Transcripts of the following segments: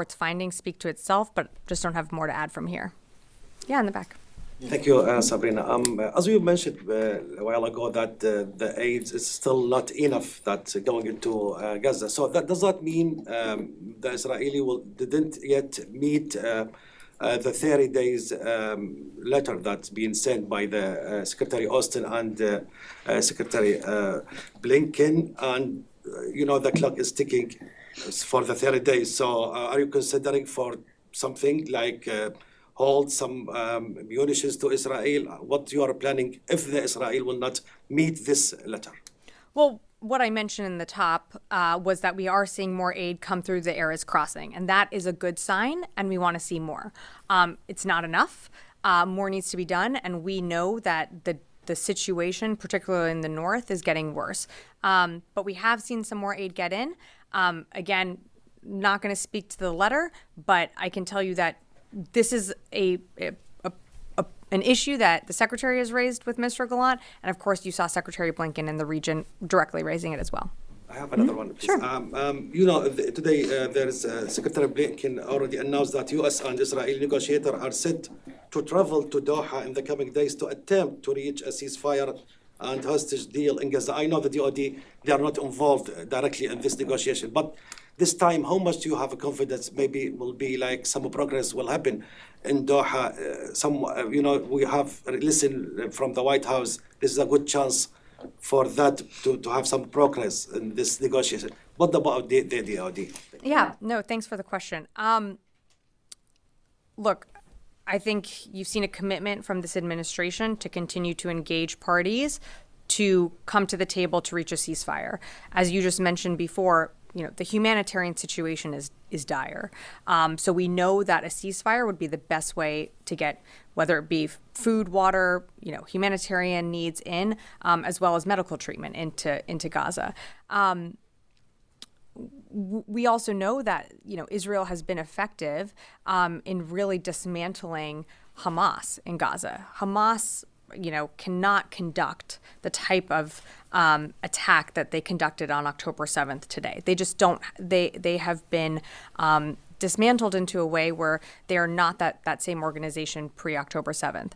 Its findings speak to itself, but just don't have more to add from here. Yeah, in the back. Thank you, Sabrina. As you mentioned a while ago, that the aid is still not enough that's going into Gaza. So that does that mean the Israeli didn't yet meet the 30 days letter that's been sent by the Secretary Austin and Secretary Blinken, and the clock is ticking for the 30 days. So are you considering for something like hold some munitions to Israel? What you are planning if the Israel will not meet this letter? Well, what I mentioned in the top was that we are seeing more aid come through the Erez crossing, and that is a good sign, and we want to see more. It's not enough. More needs to be done, and we know that the situation, particularly in the north, is getting worse. But we have seen some more aid get in. Again, not going to speak to the letter, but I can tell you that this is an issue that the Secretary has raised with Mr. Gallant, and of course you saw Secretary Blinken in the region directly raising it as well. I have another one, please. Sure. Today there is Secretary Blinken already announced that U.S. and Israeli negotiators are set to travel to Doha in the coming days to attempt to reach a ceasefire and hostage deal in Gaza. I know the DOD, they are not involved directly in this negotiation, but this time, how much do you have confidence maybe will be like some progress will happen in Doha? We have listened from the White House. This is a good chance for that to have some progress in this negotiation. What about the DOD? Yeah, no, thanks for the question. Look, I think you've seen a commitment from this administration to continue to engage parties to come to the table to reach a ceasefire. As you just mentioned before, the humanitarian situation is dire. So we know that a ceasefire would be the best way to get, whether it be food, water, humanitarian needs in, as well as medical treatment into Gaza. We also know that, Israel has been effective in really dismantling Hamas in Gaza. Hamas cannot conduct the type of attack that they conducted on October 7th today. They just don't. They have been dismantled into a way where they are not that same organization pre-October 7th.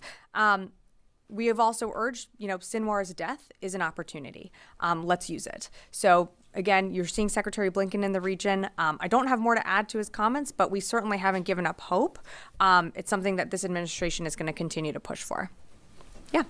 We have also urged, Sinwar's death is an opportunity. Let's use it. So again, you're seeing Secretary Blinken in the region. I don't have more to add to his comments, but we certainly haven't given up hope. It's something that this administration is going to continue to push for. Yeah.